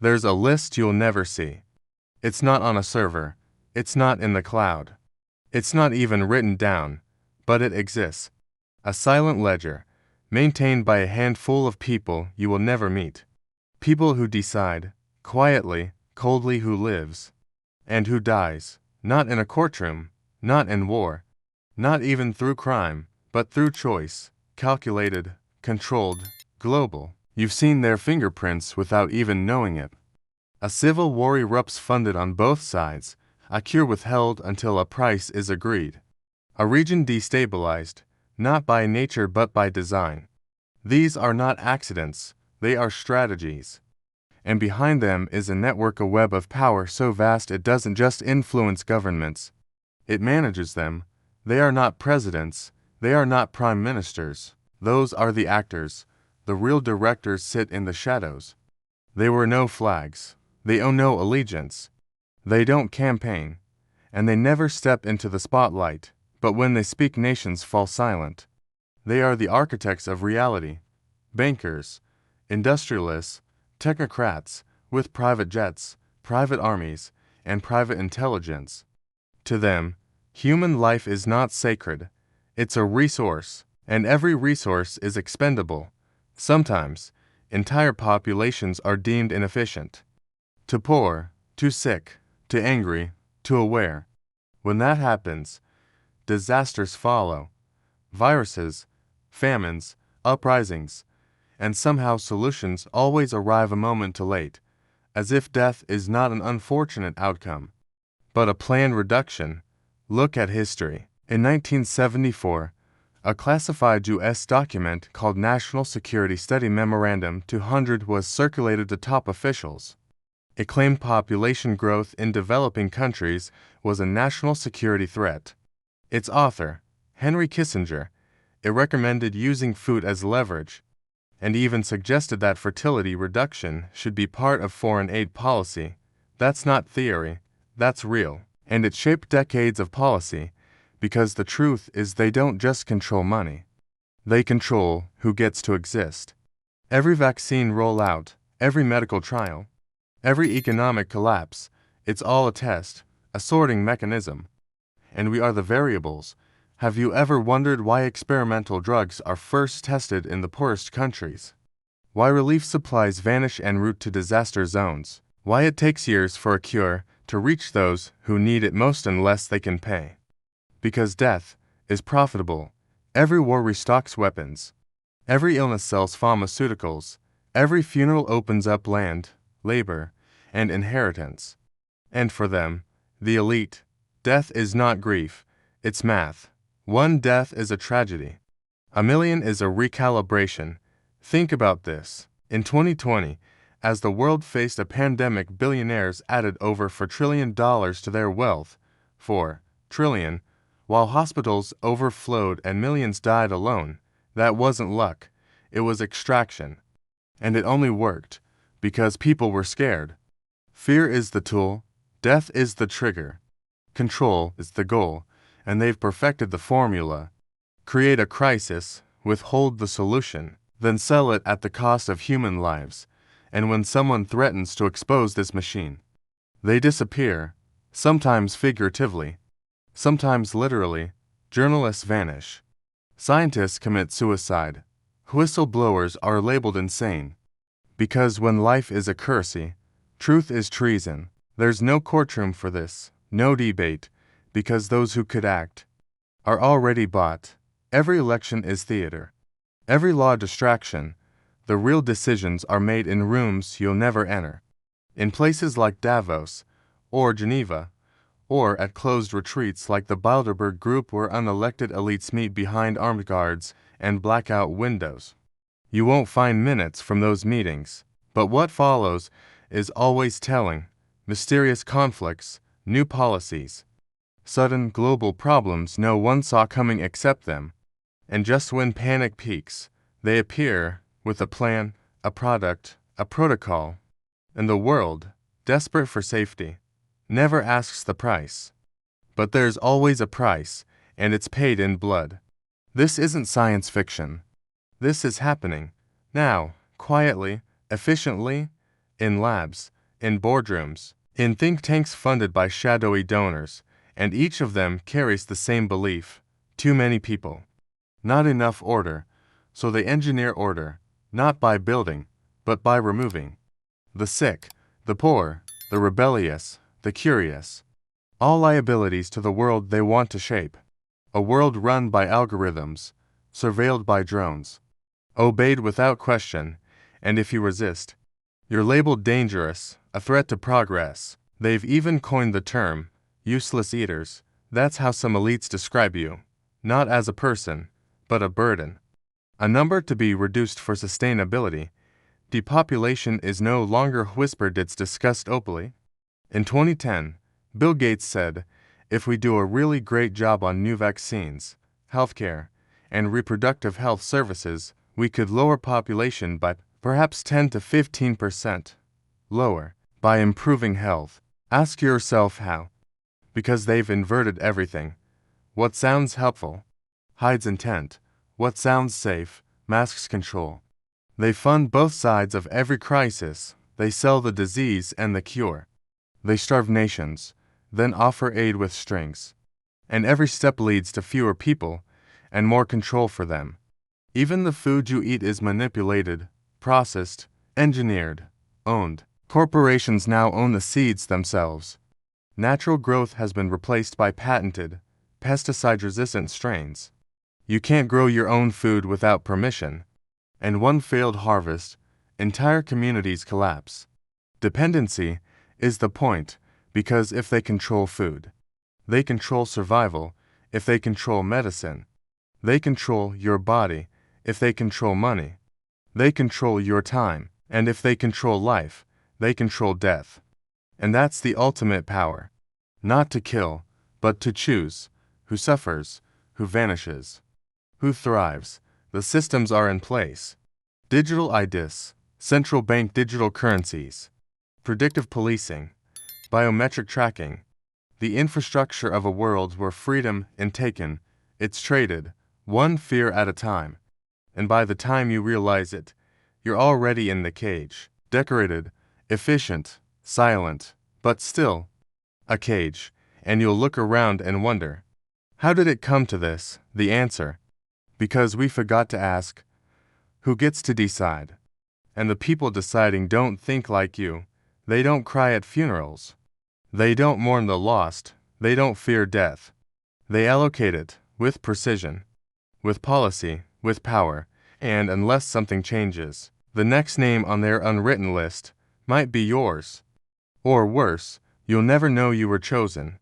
There's a list you'll never see. It's not on a server. It's not in the cloud. It's not even written down, but it exists. A silent ledger, maintained by a handful of people you will never meet. People who decide, quietly, coldly, who lives, and who dies, not in a courtroom, not in war, not even through crime, but through choice, calculated, controlled, global. You've seen their fingerprints without even knowing it. A civil war erupts funded on both sides, a cure withheld until a price is agreed. A region destabilized, not by nature but by design. These are not accidents, they are strategies. And behind them is a network, a web of power so vast it doesn't just influence governments. It manages them. They are not presidents, they are not prime ministers. Those are the actors. The real directors sit in the shadows. They wear no flags. They own no allegiance. They don't campaign. And they never step into the spotlight. But when they speak, nations fall silent. They are the architects of reality. Bankers, industrialists, technocrats, with private jets, private armies, and private intelligence. To them, human life is not sacred. It's a resource, and every resource is expendable. Sometimes, entire populations are deemed inefficient. Too poor, too sick, too angry, too aware. When that happens, disasters follow. Viruses, famines, uprisings, and somehow solutions always arrive a moment too late, as if death is not an unfortunate outcome, but a planned reduction. Look at history. In 1974, a classified U.S. document called National Security Study Memorandum 200 was circulated to top officials. It claimed population growth in developing countries was a national security threat. Its author, Henry Kissinger, it recommended using food as leverage, and even suggested that fertility reduction should be part of foreign aid policy. That's not theory, that's real. And it shaped decades of policy, because the truth is they don't just control money. They control who gets to exist. Every vaccine rollout, every medical trial, every economic collapse, it's all a test, a sorting mechanism. And we are the variables. Have you ever wondered why experimental drugs are first tested in the poorest countries? Why relief supplies vanish en route to disaster zones? Why it takes years for a cure to reach those who need it most unless they can pay? Because death is profitable. Every war restocks weapons. Every illness sells pharmaceuticals. Every funeral opens up land, labor, and inheritance. And for them, the elite, death is not grief, it's math. One death is a tragedy. A million is a recalibration. Think about this. In 2020, as the world faced a pandemic, billionaires added over $4 trillion to their wealth, 4 trillion, while hospitals overflowed and millions died alone. That wasn't luck, it was extraction. And it only worked because people were scared. Fear is the tool, death is the trigger. Control is the goal, and they've perfected the formula. Create a crisis, withhold the solution, then sell it at the cost of human lives. And when someone threatens to expose this machine, they disappear, sometimes figuratively, sometimes literally. Journalists vanish. Scientists commit suicide. Whistleblowers are labeled insane. Because when life is a currency, truth is treason. There's no courtroom for this, no debate, because those who could act are already bought. Every election is theater. Every law distraction. The real decisions are made in rooms you'll never enter. In places like Davos, or Geneva, or at closed retreats like the Bilderberg Group where unelected elites meet behind armed guards and blackout windows. You won't find minutes from those meetings, but what follows is always telling. Mysterious conflicts, new policies, sudden global problems no one saw coming except them. And just when panic peaks, they appear with a plan, a product, a protocol. And the world, desperate for safety, never asks the price. But there's always a price, and it's paid in blood. This isn't science fiction. This is happening, now, quietly, efficiently, in labs, in boardrooms, in think tanks funded by shadowy donors, and each of them carries the same belief: too many people. Not enough order, so they engineer order, not by building, but by removing. The sick, the poor, the rebellious, the curious. All liabilities to the world they want to shape. A world run by algorithms, surveilled by drones, obeyed without question, and if you resist, you're labeled dangerous, a threat to progress. They've even coined the term, useless eaters. That's how some elites describe you, not as a person, but a burden. A number to be reduced for sustainability. Depopulation is no longer whispered, it's discussed openly. In 2010, Bill Gates said, if we do a really great job on new vaccines, healthcare, and reproductive health services, we could lower population by perhaps 10 to 15% lower by improving health. Ask yourself how. Because they've inverted everything. What sounds helpful hides intent. What sounds safe masks control. They fund both sides of every crisis. They sell the disease and the cure. They starve nations, then offer aid with strings. And every step leads to fewer people and more control for them. Even the food you eat is manipulated, processed, engineered, owned. Corporations now own the seeds themselves. Natural growth has been replaced by patented, pesticide-resistant strains. You can't grow your own food without permission. And one failed harvest, entire communities collapse. Dependency is the point, because if they control food, they control survival. If they control medicine, they control your body. If they control money, they control your time. And if they control life, they control death. And that's the ultimate power. Not to kill, but to choose. Who suffers, who vanishes, who thrives. The systems are in place. Digital IDs, central bank digital currencies, predictive policing, biometric tracking, the infrastructure of a world where freedom is taken, it's traded, one fear at a time. And by the time you realize it, you're already in the cage, decorated, efficient, silent, but still a cage, and you'll look around and wonder, how did it come to this? The answer: because we forgot to ask, who gets to decide? And the people deciding don't think like you. They don't cry at funerals. They don't mourn the lost. They don't fear death. They allocate it, with precision, with policy, with power, and unless something changes, the next name on their unwritten list might be yours. Or worse, you'll never know you were chosen.